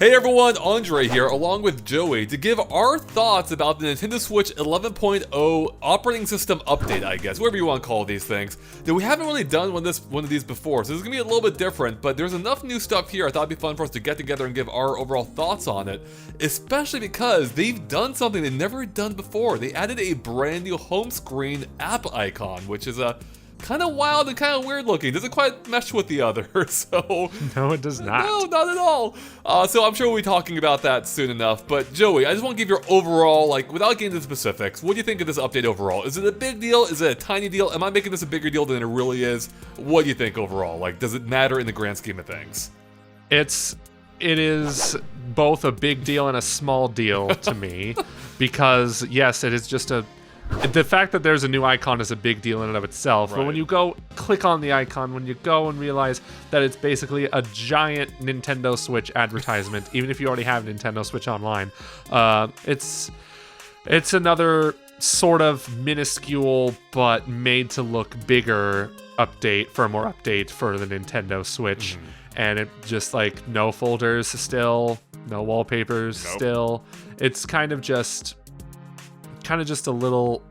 Hey everyone, Andre here, along with Joey, to give our thoughts about the Nintendo Switch 11.0 operating system update, I guess, whatever you want to call these things. That we haven't really done one of these before, so this is going to be a little bit different, but there's enough new stuff here I thought it'd be fun for us to get together and give our overall thoughts on it, especially because they've done something they've never done before. They added a brand new home screen app icon, which is a kind of wild and kind of weird looking. Doesn't quite mesh with the other, so... No, it does not. No, not at all. So I'm sure we'll be talking about that soon enough. But Joey, I just want to give your overall, without getting into specifics, what do you think of this update overall? Is it a big deal? Is it a tiny deal? Am I making this a bigger deal than it really is? What do you think overall? Does it matter in the grand scheme of things? It is both a big deal and a small deal to me, because yes, it is just the fact that there's a new icon is a big deal in and of itself, right. But when you go click on the icon, when you go and realize that it's basically a giant Nintendo Switch advertisement, even if you already have Nintendo Switch Online, it's another sort of minuscule but made to look bigger firmware update for the Nintendo Switch. Mm-hmm. And it just no folders still, no wallpapers still. It's kind of just a little,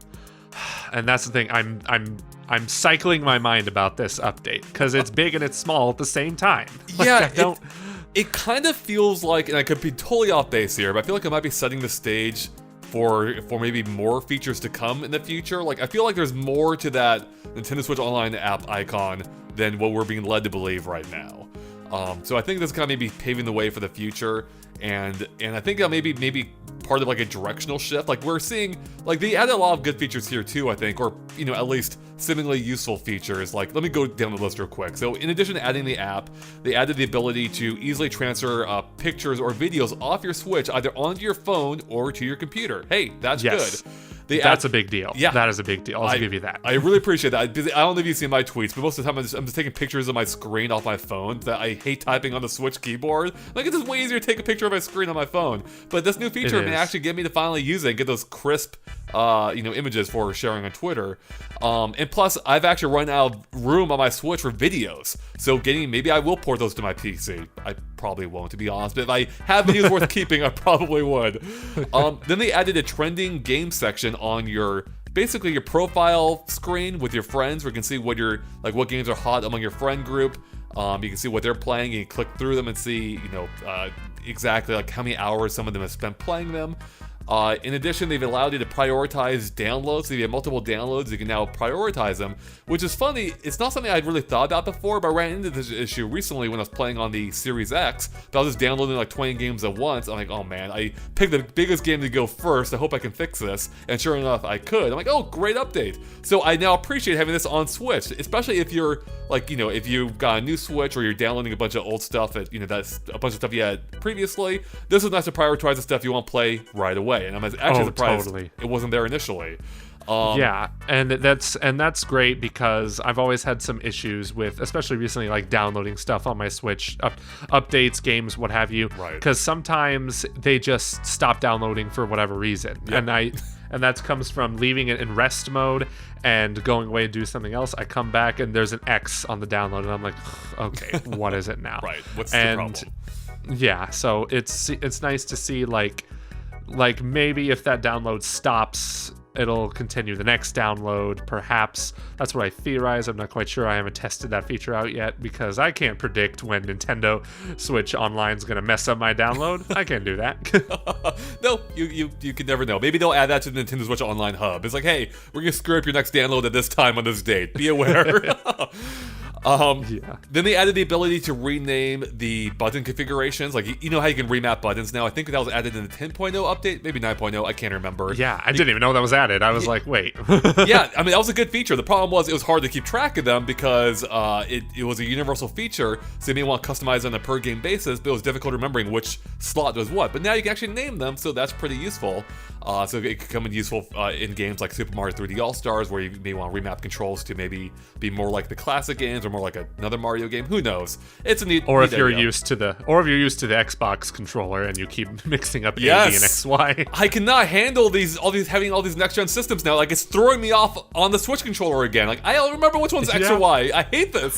and that's the thing. I'm cycling my mind about this update because it's big and it's small at the same time. Yeah, it kind of feels like, and I could be totally off base here, but I feel like it might be setting the stage for maybe more features to come in the future. I feel like there's more to that Nintendo Switch Online app icon than what we're being led to believe right now. So I think this kind of maybe paving the way for the future, and I think that maybe part of a directional shift. We're seeing, they added a lot of good features here too, I think, or at least seemingly useful features. Let me go down the list real quick. So in addition to adding the app, they added the ability to easily transfer pictures or videos off your Switch either onto your phone or to your computer. Hey, that's good. That's a big deal. Yeah. That is a big deal. I'll give you that. I really appreciate that. I don't know if you've seen my tweets, but most of the time I'm just taking pictures of my screen off my phone that I hate typing on the Switch keyboard. It's just way easier to take a picture of my screen on my phone. But this new feature may actually get me to finally use it and get those crisp images for sharing on Twitter. And plus, I've actually run out of room on my Switch for videos. So maybe I will port those to my PC. I probably won't, to be honest. But if I have videos worth keeping, I probably would. Then they added a trending game section on your profile screen with your friends, where you can see what games are hot among your friend group. You can see what they're playing, and you click through them and see, exactly how many hours some of them have spent playing them. In addition, they've allowed you to prioritize downloads. So if you have multiple downloads, you can now prioritize them, which is funny. It's not something I'd really thought about before, but I ran into this issue recently when I was playing on the Series X. But I was just downloading 20 games at once. I'm like, oh man, I picked the biggest game to go first. I hope I can fix this. And sure enough, I could. I'm like, oh, great update. So I now appreciate having this on Switch, especially if you're if you've got a new Switch or you're downloading a bunch of old stuff that's a bunch of stuff you had previously. This is nice to prioritize the stuff you want to play right away. And I'm actually surprised it wasn't there initially. Yeah, and that's great, because I've always had some issues with, especially recently, downloading stuff on my Switch, updates, games, what have you. Right. Because sometimes they just stop downloading for whatever reason, and that comes from leaving it in rest mode and going away and do something else. I come back and there's an X on the download, and I'm like, okay, what is it now? Right. What's the problem? Yeah, so it's nice to see maybe if that download stops, it'll continue the next download, perhaps. That's what I theorize. I'm not quite sure. I haven't tested that feature out yet, because I can't predict when Nintendo Switch Online's going to mess up my download. I can't do that. No, you can never know. Maybe they'll add that to the Nintendo Switch Online hub. It's hey, we're going to screw up your next download at this time on this date. Be aware. Then they added the ability to rename the button configurations. You know how you can remap buttons now? I think that was added in the 10.0 update, maybe 9.0. I can't remember. Yeah, I didn't even know that was added. I was like, wait. Yeah, I mean, that was a good feature. The problem was it was hard to keep track of them because it was a universal feature, so you may want to customize on a per game basis, but it was difficult remembering which slot was what. But now you can actually name them, so that's pretty useful. So it could come in useful in games like Super Mario 3D All-Stars, where you may want to remap controls to maybe be more like the classic games or more like another Mario game. Who knows? It's a neat. Or if you're used to the Xbox controller and you keep mixing up A, B, and X, Y. I cannot handle having all these next gen systems now. It's throwing me off on the Switch controller again. I don't remember which one's X or Y. I hate this.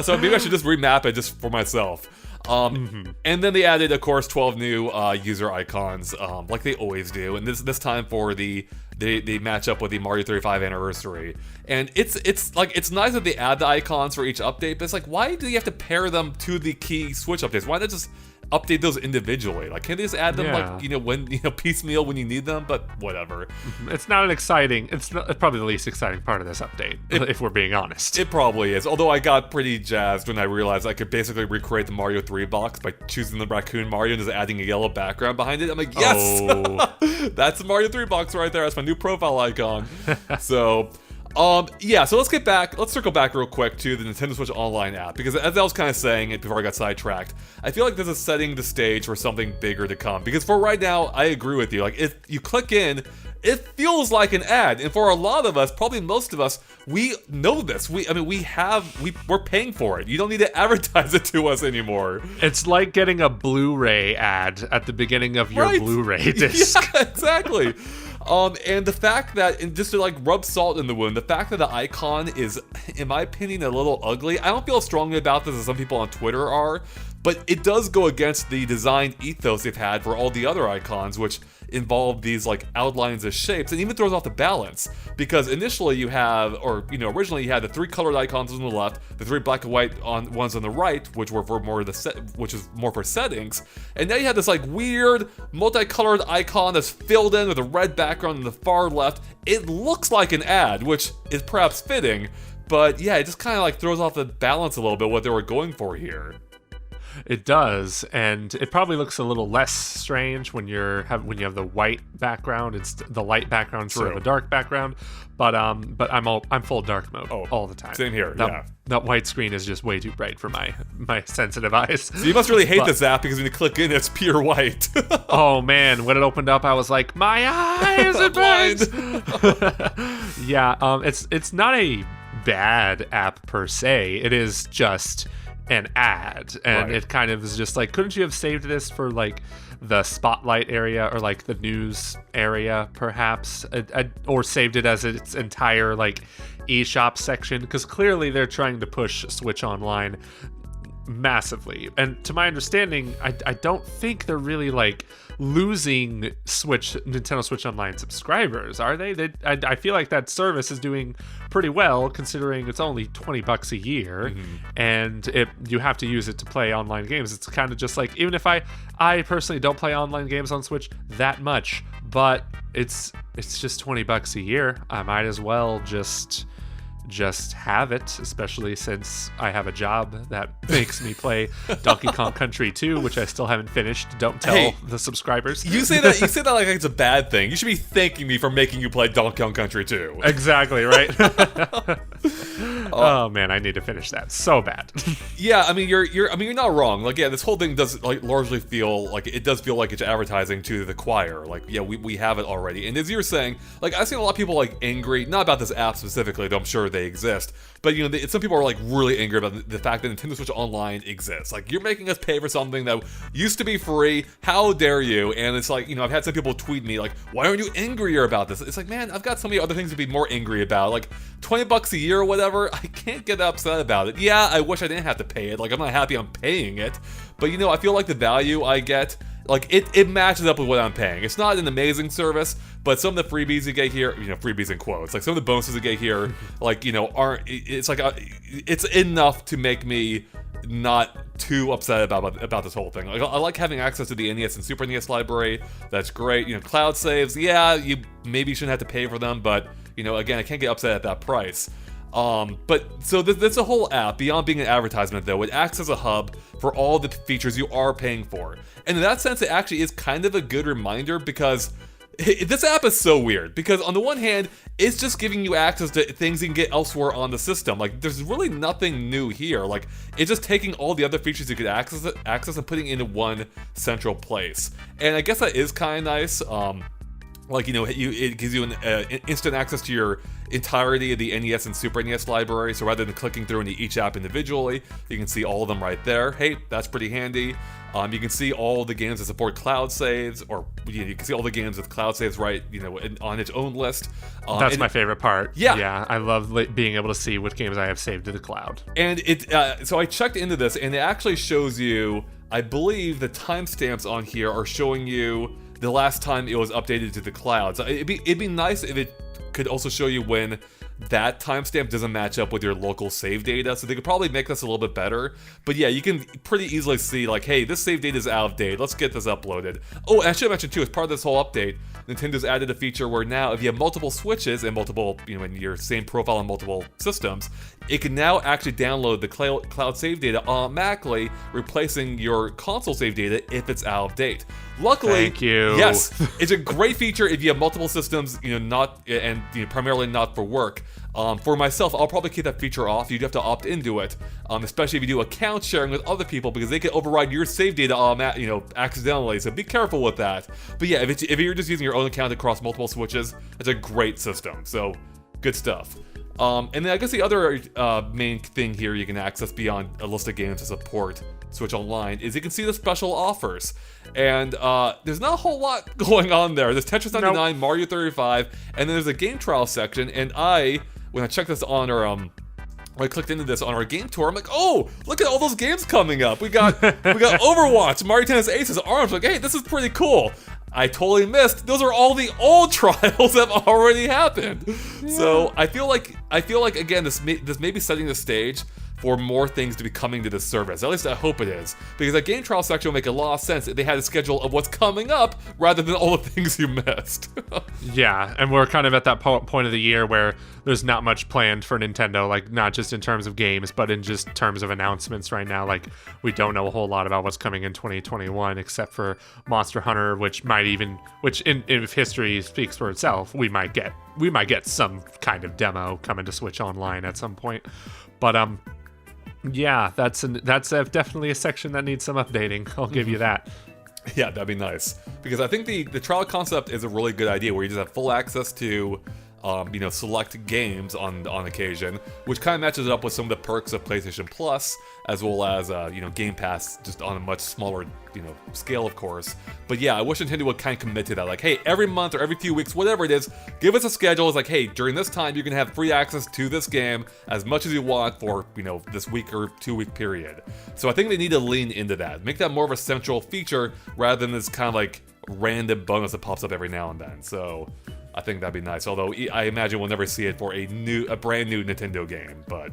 So maybe I should just remap it just for myself. And then they added, of course, 12 new user icons, like they always do. And this time for they match up with the Mario 35 anniversary. And it's nice that they add the icons for each update, but it's like, why do you have to pair them to the key Switch updates? Why not just update those individually? Like, can't they just add them piecemeal when you need them? But whatever. It's not it's probably the least exciting part of this update, if we're being honest. It probably is. Although I got pretty jazzed when I realized I could basically recreate the Mario 3 box by choosing the Raccoon Mario and just adding a yellow background behind it. I'm like, yes! Oh. That's the Mario 3 box right there. That's my new profile icon. So let's circle back real quick to the Nintendo Switch Online app, because as I was kind of saying it before I got sidetracked, I feel like this is setting the stage for something bigger to come. Because for right now, I agree with you. Like, if you click in, it feels like an ad, and for a lot of us, probably most of us, we know this. We're paying for it. You don't need to advertise it to us anymore. It's like getting a Blu-ray ad at the beginning of your Blu-ray disc. Yeah, exactly. And the fact that, and just to like rub salt in the wound, the fact that the icon is, in my opinion, a little ugly. I don't feel strongly about this as some people on Twitter are, but it does go against the design ethos they've had for all the other icons, which involve these like outlines of shapes, and even throws off the balance, because initially originally you had the 3 colored icons on the left, the 3 black and white ones on the right, which were for which is more for settings, and now you have this like weird multicolored icon that's filled in with a red background on the far left. It looks like an ad, which is perhaps fitting, but yeah, it just kind of like throws off the balance a little bit what they were going for here. It does, and it probably looks a little less strange when you have the white background. It's the light background instead of a dark background. But I'm full dark mode all the time. Same here. That white screen is just way too bright for my sensitive eyes. So you must really hate this app, because when you click in, it's pure white. Oh man, when it opened up, I was like, my eyes are blind. Yeah, it's not a bad app per se. It is just an ad, and it kind of is just like, couldn't you have saved this for like the spotlight area or like the news area perhaps, or saved it as its entire like eShop section, because clearly they're trying to push Switch Online massively, and to my understanding, I don't think they're really like losing Nintendo Switch Online subscribers, are they? I feel like that service is doing pretty well, considering it's only $20 a year, and you have to use it to play online games. It's kind of just like, even if I personally don't play online games on Switch that much, but it's just $20 a year. I might as well just have it, especially since I have a job that makes me play Donkey Kong Country 2, which I still haven't finished. Don't tell the subscribers. You say that like it's a bad thing. You should be thanking me for making you play Donkey Kong Country 2. Exactly, right? Oh man, I need to finish that so bad. Yeah, I mean you're not wrong. Like, yeah, this whole thing does like largely feel like it's advertising to the choir. Like, yeah, we have it already. And as you're saying, like, I've seen a lot of people like angry, not about this app specifically, though I'm sure they exist, but some people are like really angry about the fact that Nintendo Switch Online exists. Like, you're making us pay for something that used to be free. How dare you? And it's like, I've had some people tweet me like, why aren't you angrier about this? It's like, man, I've got so many other things to be more angry about. Like $20 a year or whatever, I can't get upset about it. Yeah, I wish I didn't have to pay it. Like, I'm not happy I'm paying it, but I feel like the value I get, like, it matches up with what I'm paying. It's not an amazing service, but some of the freebies you get here, freebies in quotes, like some of the bonuses you get here, like, aren't, it's like, it's enough to make me not too upset about this whole thing. Like, I like having access to the NES and Super NES library. That's great. Cloud saves, yeah, you maybe shouldn't have to pay for them, but, again, I can't get upset at that price. But so this a whole app, beyond being an advertisement though, it acts as a hub for all the features you are paying for. And in that sense, it actually is kind of a good reminder, because this app is so weird, because on the one hand, it's just giving you access to things you can get elsewhere on the system. Like, there's really nothing new here. Like, it's just taking all the other features you could access and putting it into one central place. And I guess that is kind of nice. It gives you an instant access to your entirety of the NES and Super NES library. So rather than clicking through into each app individually, you can see all of them right there. Hey, that's pretty handy. You can see all the games that support cloud saves, or you can see all the games with cloud saves right, on its own list. That's my favorite part. Yeah, I love being able to see what games I have saved to the cloud. And so I checked into this, and it actually shows you I believe the timestamps on here are showing you the last time it was updated to the cloud. So it'd be nice if it could also show you when that timestamp doesn't match up with your local save data, so they could probably make this a little bit better. But yeah, you can pretty easily see, like, hey, this save data is out of date, let's get this uploaded. Oh, and I should mention too, as part of this whole update, Nintendo's added a feature where now if you have multiple Switches and multiple, in your same profile on multiple systems, it can now actually download the cloud save data automatically, replacing your console save data if it's out of date. Luckily, thank you. Yes, it's a great feature if you have multiple systems, primarily not for work. For myself, I'll probably keep that feature off. You'd have to opt into it, especially if you do account sharing with other people, because they can override your save data accidentally. So be careful with that. But yeah, if you're just using your own account across multiple Switches, it's a great system. So good stuff. And then I guess the other main thing here you can access beyond a list of games to support Switch Online is you can see the special offers. And there's not a whole lot going on there. There's Tetris 99, nope. Mario 35, and then there's a game trial section. And when I checked this on our when I clicked into this on our game tour, I'm like, oh, look at all those games coming up. We got Overwatch, Mario Tennis Aces, ARMS. Like, hey, this is pretty cool. I totally missed. Those are all the old trials that have already happened. Yeah. So I feel like again, this may be setting the stage for more things to be coming to this service. At least I hope it is. Because that game trial section will make a lot of sense if they had a schedule of what's coming up rather than all the things you missed. Yeah, and we're kind of at that point of the year where there's not much planned for Nintendo, like not just in terms of games, but in just terms of announcements right now. Like we don't know a whole lot about what's coming in 2021 except for Monster Hunter, which if history speaks for itself, we might get some kind of demo coming to Switch Online at some point. But yeah, that's definitely a section that needs some updating. I'll give you that. Yeah, that'd be nice. Because I think the trial concept is a really good idea where you just have full access to select games on occasion, which kind of matches it up with some of the perks of PlayStation Plus, as well as Game Pass, just on a much smaller scale, of course. But yeah, I wish Nintendo would kind of commit to that. Like, hey, every month or every few weeks, whatever it is, give us a schedule. It's like, hey, during this time, you can have free access to this game as much as you want for this week or 2 week period. So I think they need to lean into that, make that more of a central feature rather than this kind of like random bonus that pops up every now and then. So I think that'd be nice, although I imagine we'll never see it for a brand new Nintendo game, but...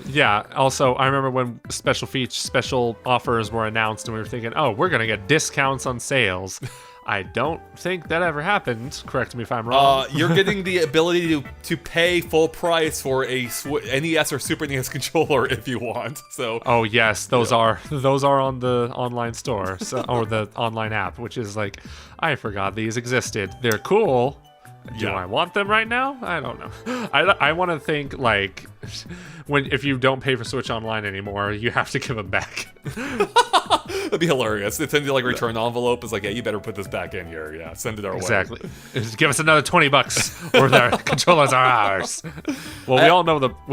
Yeah, also, I remember when special offers were announced and we were thinking, oh, we're going to get discounts on sales. I don't think that ever happened. Correct me if I'm wrong. You're getting the ability to pay full price for a NES or Super NES controller if you want. So. Oh yes, those are on the online store, or the online app, which is like, I forgot these existed. They're cool. Do I want them right now? I don't know. I want to think like if you don't pay for Switch Online anymore, you have to give them back. That'd be hilarious. They send you like a return envelope. It's like, yeah, you better put this back in here. Yeah, send it our way. Exactly. Just give us another $20 or the controllers are ours. Well, we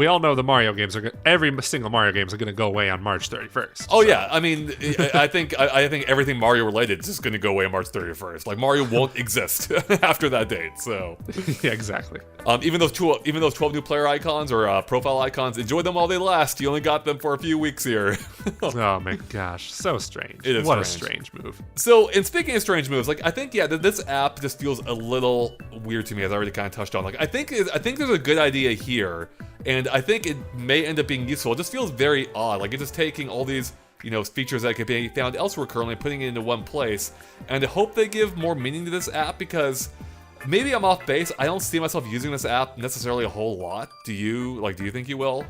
all know the Mario games every single Mario games are going to go away on March 31st. Oh so. Yeah, I mean, I think everything Mario related is just going to go away on March 31st. Like Mario won't exist after that date. So yeah, exactly. Even those 12 new player icons or profile icons, enjoy them while they last. You only got them for a few weeks here. Oh my gosh, so strange. It is what strange. A strange move. So, and speaking of strange moves, like I think this app just feels a little weird to me, as I already kind of touched on. Like I think there's a good idea here, and I think it may end up being useful. It just feels very odd. Like it's just taking all these features that could be found elsewhere currently, putting it into one place, and I hope they give more meaning to this app because. Maybe I'm off base. I don't see myself using this app necessarily a whole lot. Do you think you will?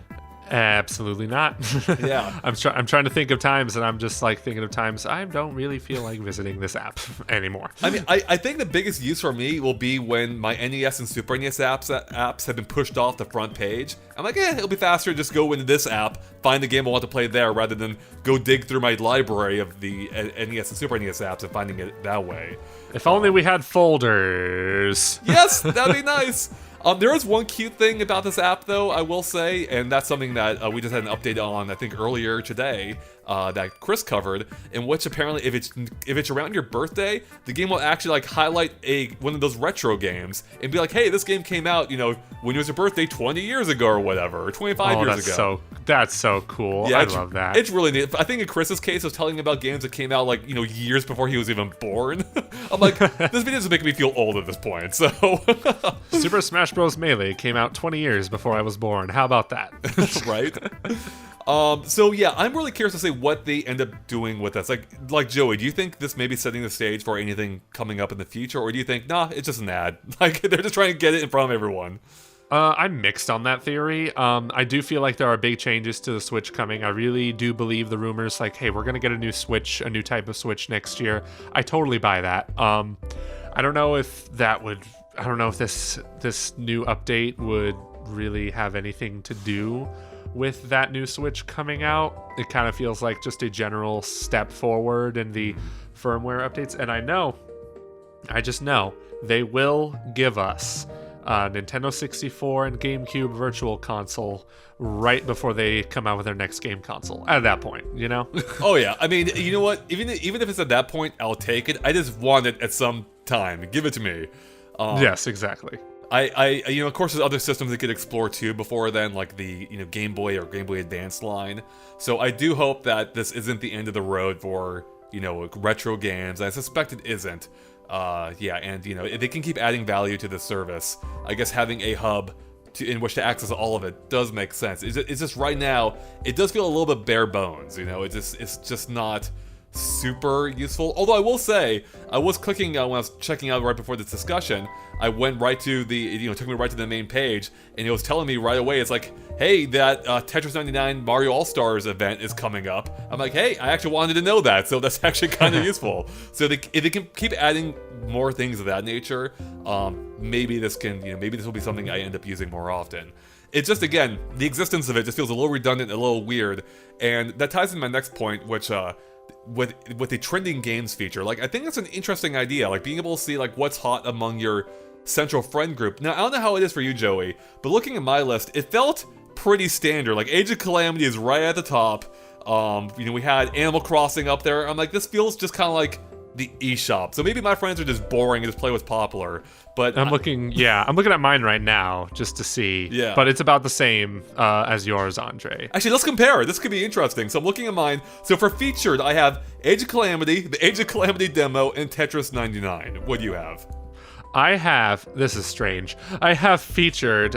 Absolutely not. Yeah. I'm trying to think of times, and I'm just like thinking of times I don't really feel like visiting this app anymore. I mean, I think the biggest use for me will be when my NES and Super NES apps have been pushed off the front page. I'm like, it'll be faster to just go into this app, find the game I want to play there, rather than go dig through my library of the NES and Super NES apps and finding it that way. If only we had folders. Yes, that'd be nice. There is one cute thing about this app, though, I will say, and that's something that we just had an update on, I think, earlier today, that Chris covered, in which apparently if it's around your birthday, the game will actually like highlight one of those retro games and be like, hey, this game came out, when it was your birthday 20 years ago or whatever, or 25 years ago. That's so cool. Yeah, I love that. It's really neat. I think in Chris's case, was telling me about games that came out like, years before he was even born. I'm like, this video is making me feel old at this point. So Super Smash Bros. Melee came out 20 years before I was born. How about that? Right? So yeah, I'm really curious to see what they end up doing with this. Like Joey, do you think this may be setting the stage for anything coming up in the future, or do you think, nah, it's just an ad? Like they're just trying to get it in front of everyone? I'm mixed on that theory. I do feel like there are big changes to the Switch coming. I really do believe the rumors like, hey, we're going to get a new Switch, a new type of Switch next year. I totally buy that. I don't know if this new update would really have anything to do with that new Switch coming out. It kind of feels like just a general step forward in the firmware updates. And I just know they will give us Nintendo 64 and GameCube Virtual Console right before they come out with their next game console. At that point, Oh yeah, I mean, you know what? Even if it's at that point, I'll take it. I just want it at some time. Give it to me. Yes, exactly. Of course, there's other systems that could explore too before then, like the Game Boy or Game Boy Advance line. So I do hope that this isn't the end of the road for retro games. I suspect it isn't. If they can keep adding value to the service, I guess having a hub in which to access all of it does make sense. It's just right now, it does feel a little bit bare bones. It's just not super useful. Although I will say, I was clicking when I was checking out right before this discussion. I went right to took me right to the main page, and it was telling me right away. It's like, hey, that Tetris 99 Mario All Stars event is coming up. I'm like, hey, I actually wanted to know that, so that's actually kind of useful. So if they can keep adding more things of that nature, maybe this will be something I end up using more often. It's just, again, the existence of it just feels a little redundant, a little weird, and that ties into my next point, which with the trending games feature. Like, I think that's an interesting idea, like being able to see like what's hot among your central friend group. Now, I don't know how it is for you, Joey, but looking at my list, it felt pretty standard. Like, Age of Calamity is right at the top. We had Animal Crossing up there. I'm like, this feels just kind of like the eShop. So maybe my friends are just boring and just play what's popular. But I'm looking at mine right now just to see. Yeah. But it's about the same as yours, Andre. Actually, let's compare. This could be interesting. So I'm looking at mine. So for featured, I have Age of Calamity, the Age of Calamity demo, and Tetris 99. What do you have? This is strange. I have featured,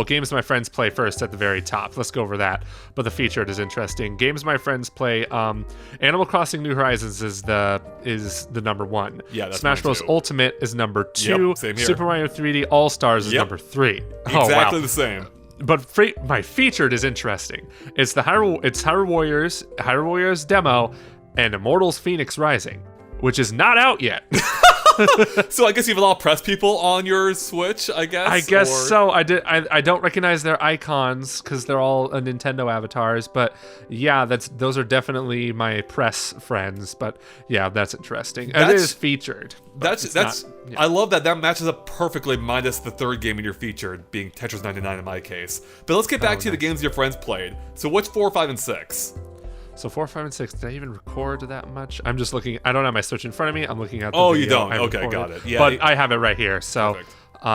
games my friends play first at the very top. Let's go over that. But the featured is interesting. Games my friends play, Animal Crossing New Horizons is the number one. Yeah, that's Smash Bros. Ultimate is number 2. Yep, same here. Super Mario 3D All Stars is number 3. Exactly the same. But my featured is interesting. It's Hyrule Warriors demo, and Immortals Phoenix Rising, which is not out yet. So I guess you have a lot of press people on your Switch, I guess? So. I don't recognize their icons because they're all Nintendo avatars, but yeah, those are definitely my press friends. But yeah, that's interesting. It is featured. I love that matches up perfectly, minus the third game in your featured being Tetris 99 in my case. But let's get back to the games your friends played. So what's 4, 5, and 6? So 4, 5, and 6. Did I even record that much? I'm just looking. I don't have my Switch in front of me. I'm looking at the video. You don't? Okay, got it. Yeah, but I have it right here. So,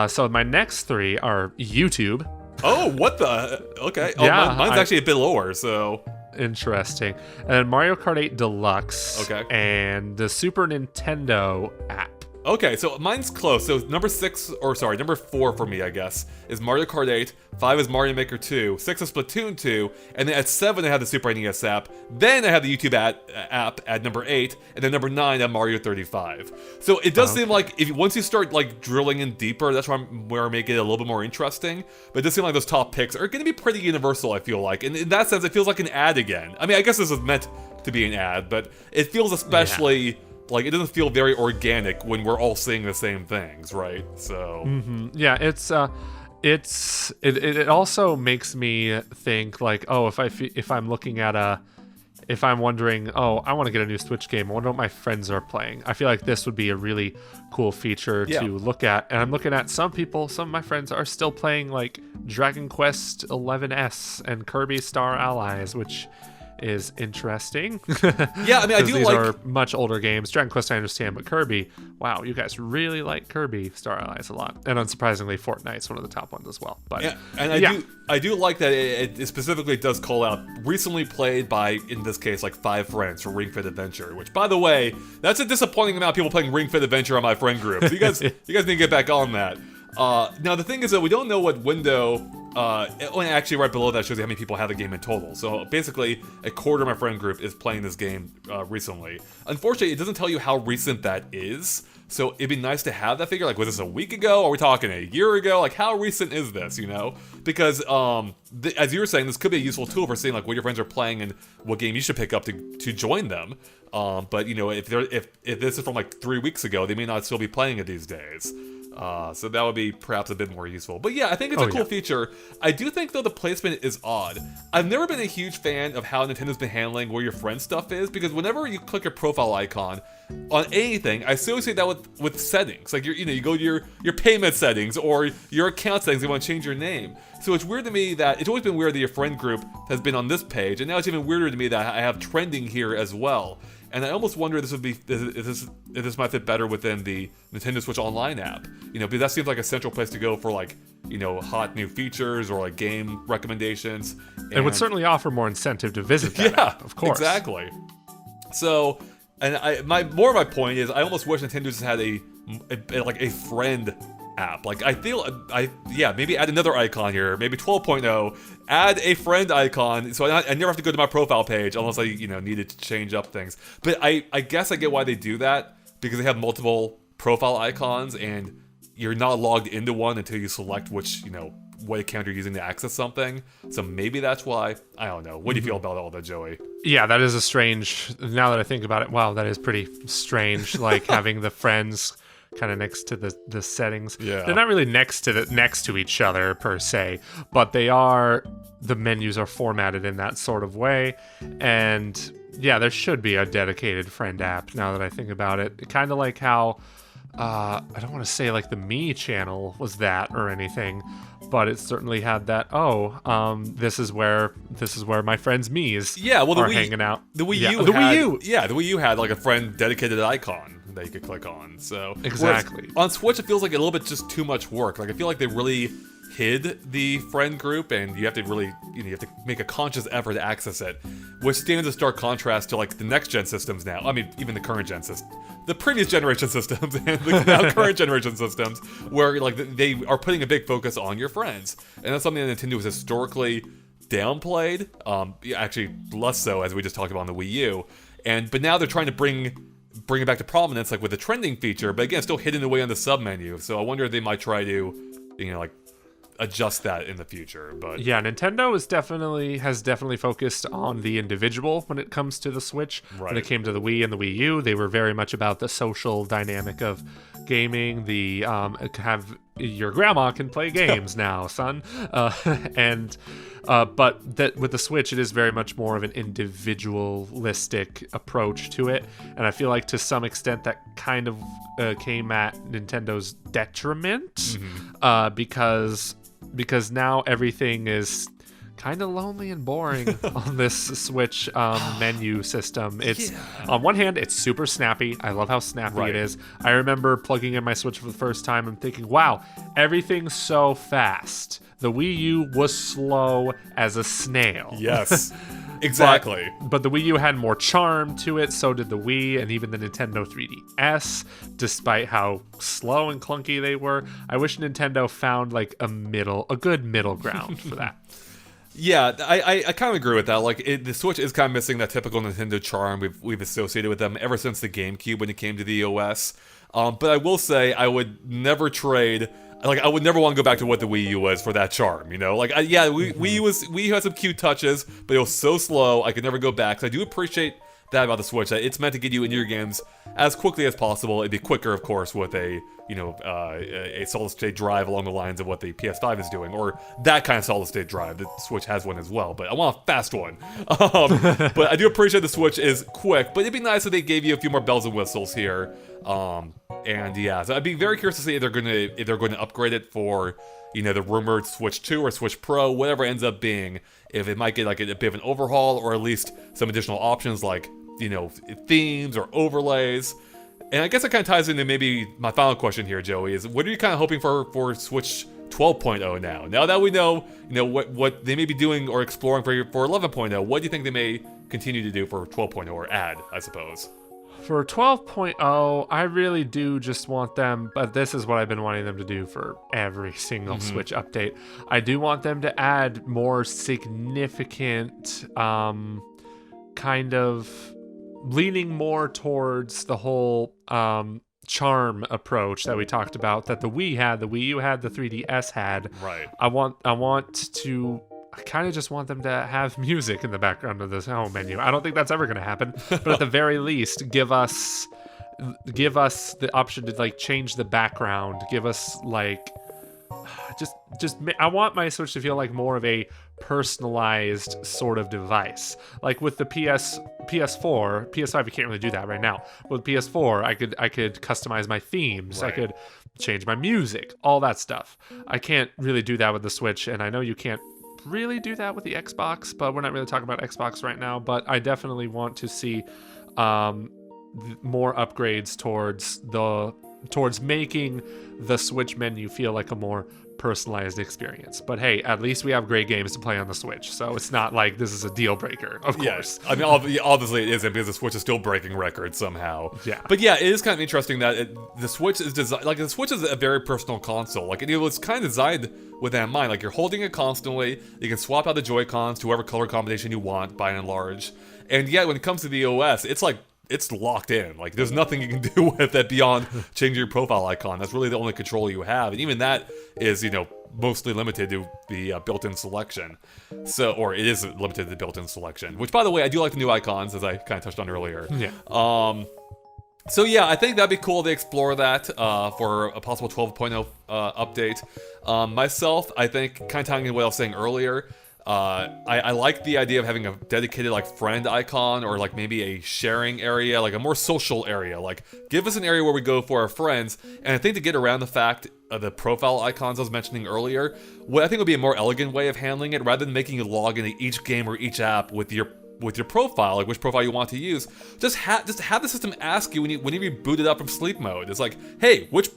so my next 3 are YouTube. Oh, what the? Okay. Oh, yeah, mine's actually a bit lower. So interesting. And then Mario Kart 8 Deluxe. Okay. And the Super Nintendo app. Okay, so mine's close. So number 4 for me, I guess, is Mario Kart 8, 5 is Mario Maker 2, 6 is Splatoon 2, and then at 7 I have the Super NES app, then I have the YouTube app at number 8, and then number 9 I have Mario 35. So it does seem like once you start like drilling in deeper, that's where I make it a little bit more interesting, but it does seem like those top picks are going to be pretty universal, I feel like, and in that sense it feels like an ad again. I mean, I guess this is meant to be an ad, but it feels especially... Yeah. Like, it doesn't feel very organic when we're all saying the same things, right? So... Mm-hmm. Yeah, it also makes me think, like, oh, if I'm looking at if I'm wondering, oh, I want to get a new Switch game, I wonder what my friends are playing. I feel like this would be a really cool feature to look at. And I'm looking at some of my friends are still playing, like, Dragon Quest XI's and Kirby Star Allies, which is interesting. Yeah, I mean, I do these like... are much older games. Dragon Quest, I understand, but Kirby, wow, you guys really like Kirby Star Allies a lot. And unsurprisingly, Fortnite's one of the top ones as well. But yeah, and I do like that it specifically does call out recently played by, in this case, like 5 friends for Ring Fit Adventure, which, by the way, that's a disappointing amount of people playing Ring Fit Adventure on my friend group. So you guys need to get back on that. Now, the thing is that we don't know what window... actually, right below that shows you how many people have the game in total. So basically, a quarter of my friend group is playing this game recently. Unfortunately, it doesn't tell you how recent that is. So it'd be nice to have that figure. Like, was this a week ago? Are we talking a year ago? Like, how recent is this? You know, because as you were saying, this could be a useful tool for seeing like what your friends are playing and what game you should pick up to join them. But you know, if this is from like 3 weeks ago, they may not still be playing it these days. So that would be perhaps a bit more useful. But yeah, I think it's a cool feature. I do think, though, the placement is odd. I've never been a huge fan of how Nintendo's been handling where your friend stuff is, because whenever you click your profile icon on anything, I associate that with settings. Like, you go to your payment settings or your account settings, you want to change your name. So it's weird to me that it's always been weird that your friend group has been on this page, and now it's even weirder to me that I have trending here as well. And I almost wonder if this might fit better within the Nintendo Switch Online app. You know, because that seems like a central place to go for, like, you know, hot new features or like game recommendations. It would certainly offer more incentive to visit that app, of course. Exactly. So, and more of my point is, I almost wish Nintendo just had a friend app. Like, maybe add another icon here, maybe 12.0, add a friend icon, so I never have to go to my profile page unless I, needed to change up things. But I guess I get why they do that, because they have multiple profile icons, and you're not logged into one until you select which, what account you're using to access something. So maybe that's why. I don't know. What do you feel about all that, Joey? Yeah, that is now that I think about it, wow, that is pretty strange, like having the friends kind of next to the settings. Yeah. They're not really next to each other per se, but the menus are formatted in that sort of way. And yeah, there should be a dedicated friend app now that I think about it. Kind of like how I don't want to say like the Me channel was that or anything, but it certainly had that. This is where my friends Me's are hanging out. The Wii U had like a friend dedicated icon that you could click on. So exactly. On Switch, it feels like a little bit just too much work. Like, I feel like they really hid the friend group, and you have to really, you have to make a conscious effort to access it, which stands in stark contrast to like the next gen systems now. I mean, even the current gen system, the previous generation systems, and the now current generation systems, where like they are putting a big focus on your friends, and that's something that Nintendo has historically downplayed. Actually, less so, as we just talked about on the Wii U, but now they're trying to bring it back to prominence, like with the trending feature, but again, still hidden away on the sub menu. So I wonder if they might try to, adjust that in the future. But yeah, Nintendo has definitely focused on the individual when it comes to the Switch. Right. When it came to the Wii and the Wii U, they were very much about the social dynamic of gaming. Your grandma can play games now, son. But that with the Switch, it is very much more of an individualistic approach to it, and I feel like to some extent that kind of came at Nintendo's detriment, because now everything is kind of lonely and boring on this Switch menu system. It's on one hand, it's super snappy. I love how snappy it is. I remember plugging in my Switch for the first time and thinking, wow, everything's so fast. The Wii U was slow as a snail. Yes, exactly. But the Wii U had more charm to it, so did the Wii and even the Nintendo 3DS, despite how slow and clunky they were. I wish Nintendo found like a good middle ground for that. Yeah, I kind of agree with that. Like, the Switch is kind of missing that typical Nintendo charm we've associated with them ever since the GameCube when it came to the OS. But I will say, I would never trade. Like, I would never want to go back to what the Wii U was for that charm, Like, Wii U had some cute touches, but it was so slow, I could never go back. So I do appreciate that about the Switch, that it's meant to get you into your games as quickly as possible. It'd be quicker, of course, with a a solid state drive along the lines of what the PS5 is doing, or that kind of solid state drive. The Switch has one as well, but I want a fast one. But I do appreciate the Switch is quick, but it'd be nice if they gave you a few more bells and whistles here. And yeah, so I'd be very curious to see if they're going to upgrade it for the rumored Switch 2 or Switch Pro, whatever it ends up being. If it might get like a bit of an overhaul, or at least some additional options like themes or overlays. And I guess it kind of ties into maybe my final question here, Joey, is what are you kind of hoping for Switch 12.0 now? Now that we know, what they may be doing or exploring for 11.0, what do you think they may continue to do for 12.0 or add, I suppose? For 12.0, I really do just want them, but this is what I've been wanting them to do for every single Switch update. I do want them to add more significant, kind of leaning more towards the whole charm approach that we talked about, that the Wii had, the Wii U had, the 3DS had. Right. I kind of just want them to have music in the background of this home menu. I don't think that's ever going to happen, but at the very least, give us the option to like change the background. Give us like I want my Switch to feel like more of a personalized sort of device. Like with the PS4, PS5, you can't really do that right now. With PS4, I could customize my themes. Right. I could change my music, all that stuff. I can't really do that with the Switch, and I know you can't really do that with the Xbox, but we're not really talking about Xbox right now. But I definitely want to see more upgrades towards making the Switch menu feel like a more personalized experience. But hey, at least we have great games to play on the Switch, so it's not like this is a deal breaker, of course. I mean, obviously it isn't, because the Switch is still breaking records somehow. Yeah. But yeah, it is kind of interesting that the Switch is designed, like the Switch is a very personal console. Like it was kind of designed with that in mind. Like you're holding it constantly, you can swap out the Joy-Cons to whatever color combination you want, by and large. And yet when it comes to the OS, it's like, it's locked in. Like there's nothing you can do with it beyond changing your profile icon. That's really the only control you have, and even that is mostly limited to the built-in selection. Or it is limited to the built-in selection, which, by the way, I do like the new icons, as I kind of touched on earlier. Yeah. So yeah, I think that'd be cool to explore that for a possible 12.0 update. Myself, I think, kind of tying in what I was saying earlier, I like the idea of having a dedicated like friend icon, or like maybe a sharing area, like a more social area. Like give us an area where we go for our friends. And I think to get around the fact of the profile icons I was mentioning earlier, what I think would be a more elegant way of handling it, rather than making you log into each game or each app with your profile, like which profile you want to use, just have the system ask you whenever you boot it up from sleep mode. It's like, hey, which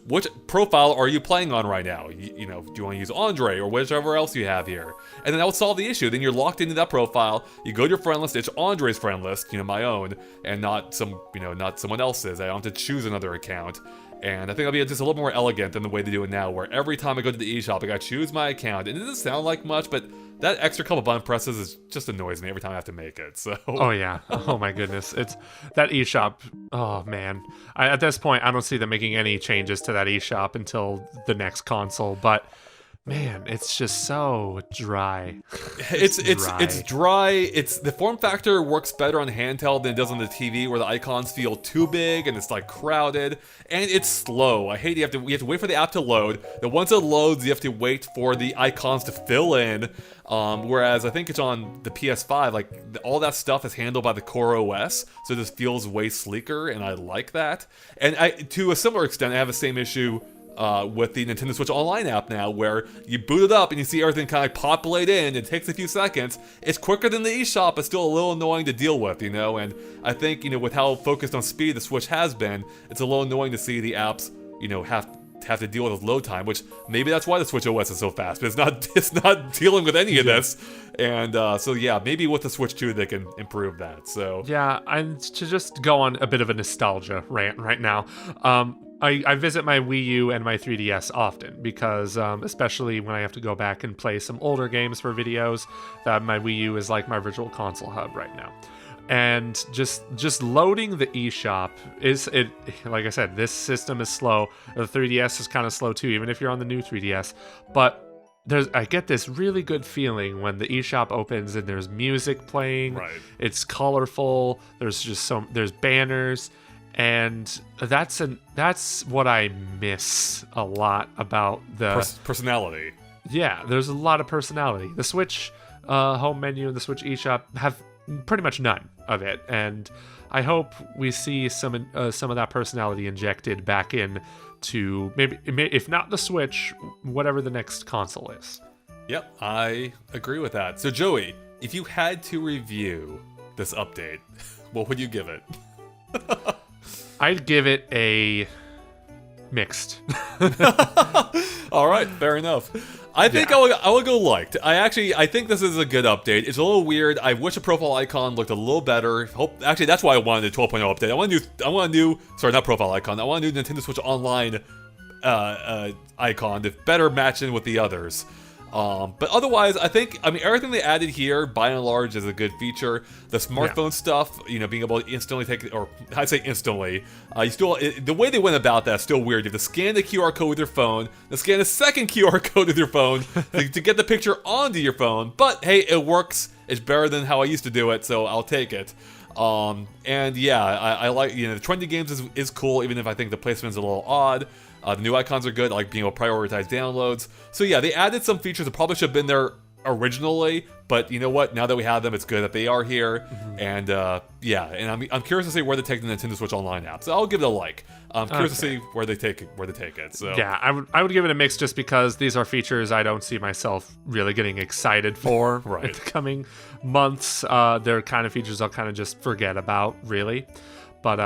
profile are you playing on right now? Do you want to use Andre or whichever else you have here? And then that would solve the issue. Then you're locked into that profile. You go to your friend list. It's Andre's friend list, my own, and not someone else's. I don't have to choose another account. And I think that'll be just a little more elegant than the way they do it now, where every time I go to the eShop, I gotta choose my account. And it doesn't sound like much, but that extra couple button presses just annoys me every time I have to make it. So. Oh yeah. Oh my goodness. It's that eShop. Oh man. At this point, I don't see them making any changes to that eShop until the next console. But man, it's just so dry. It's dry. It's the form factor works better on handheld than it does on the TV, where the icons feel too big and it's like crowded, and it's slow. I hate you have to wait for the app to load. Then once it loads, you have to wait for the icons to fill in. Whereas I think it's on the PS5, like all that stuff is handled by the Core OS, so this feels way sleeker, and I like that. And to a similar extent, I have the same issue with the Nintendo Switch Online app now, where you boot it up and you see everything kind of populate in. It takes a few seconds. It's quicker than the eShop, but still a little annoying to deal with, And I think, with how focused on speed the Switch has been, it's a little annoying to see the apps, have to deal with load time, which maybe that's why the Switch OS is so fast, but it's not dealing with any of this. And so yeah, maybe with the Switch 2 they can improve that. So yeah, and to just go on a bit of a nostalgia rant right now, I visit my Wii U and my 3DS often because, especially when I have to go back and play some older games for videos, that my Wii U is like my virtual console hub right now. And just loading the eShop like I said, this system is slow. The 3DS is kind of slow too, even if you're on the new 3DS. But I get this really good feeling when the eShop opens and there's music playing. Right. It's colorful. There's banners. And that's what I miss a lot about the personality. Yeah, there's a lot of personality. The Switch home menu and the Switch eShop have pretty much none of it, and I hope we see some of that personality injected back in to maybe, if not the Switch, whatever the next console is. Yep, I agree with that. So Joey, if you had to review this update, what would you give it? I'd give it a mixed. All right, fair enough. I think I would go liked. I think this is a good update. It's a little weird. I wish the profile icon looked a little better. Actually, that's why I wanted a 12.0 update. I want a new, sorry, not profile icon. I want a new Nintendo Switch Online icon to better match in with the others. But otherwise, everything they added here, by and large, is a good feature. The smartphone stuff, being able to instantly take, or I'd say instantly, the way they went about that is still weird. You have to scan the QR code with your phone, then scan a second QR code with your phone to get the picture onto your phone. But hey, it works. It's better than how I used to do it, so I'll take it. And yeah, I like, the trending games is cool, even if I think the placement's a little odd. The new icons are good, I like being able to prioritize downloads. So yeah, they added some features that probably should have been there originally, but you know what? Now that we have them, it's good that they are here. Mm-hmm. And I'm curious to see where they take the Nintendo Switch Online app. So I'll give it a like. I'm curious to see where they take it. So yeah, I would give it a mix just because these are features I don't see myself really getting excited for in the coming months. They're kind of features I'll kind of just forget about, really. But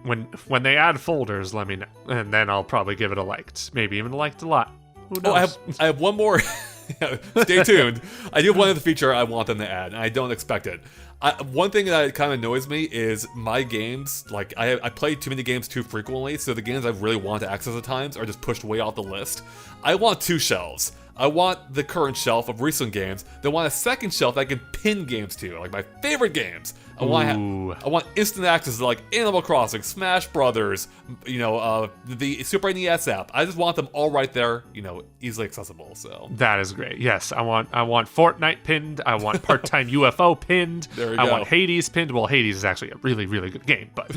when they add folders, let me know, and then I'll probably give it a liked, maybe even a liked a lot. Who knows? I have one more. Stay tuned. I do have one other feature I want them to add, and I don't expect it. One thing that kind of annoys me is my games, like I play too many games too frequently, so the games I really want to access at times are just pushed way off the list. I want two shelves. I want the current shelf of recent games. Then I want a second shelf that I can pin games to, like my favorite games. I want instant access to like Animal Crossing, Smash Brothers, the Super NES app. I just want them all right there, easily accessible. So that is great. Yes, I want Fortnite pinned. I want Part-Time UFO pinned. I want Hades pinned. Well, Hades is actually a really, really good game, but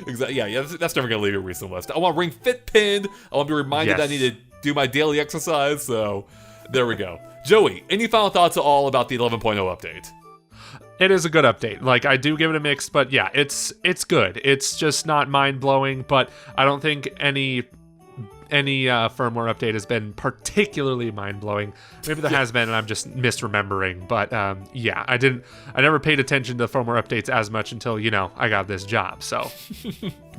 Exactly. Yeah, that's never gonna leave your recent list. I want Ring Fit pinned. I want to be reminded that I need to do my daily exercise. So there we go. Joey, any final thoughts at all about the 11.0 update? It is a good update. Like, I do give it a mix, but yeah, it's good. It's just not mind-blowing, but I don't think any firmware update has been particularly mind-blowing. Maybe there has been and I'm just misremembering, but I never paid attention to firmware updates as much until, I got this job, so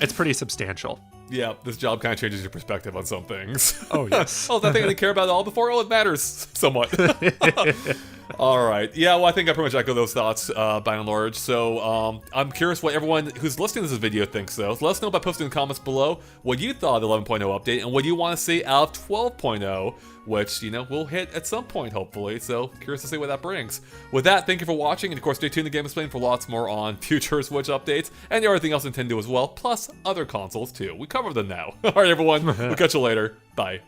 it's pretty substantial. Yeah, this job kind of changes your perspective on some things. Oh, yes. That thing I didn't care about at all before? It matters somewhat. All right. Yeah, well, I think I pretty much echo those thoughts by and large. So I'm curious what everyone who's listening to this video thinks, though. So let us know by posting in the comments below what you thought of the 11.0 update and what you want to see out of 12.0, which, we'll hit at some point, hopefully. So curious to see what that brings. With that, thank you for watching. And, of course, stay tuned to GameXplain for lots more on future Switch updates and everything else Nintendo as well, plus other consoles, too. We covered them now. All right, everyone. We'll catch you later. Bye.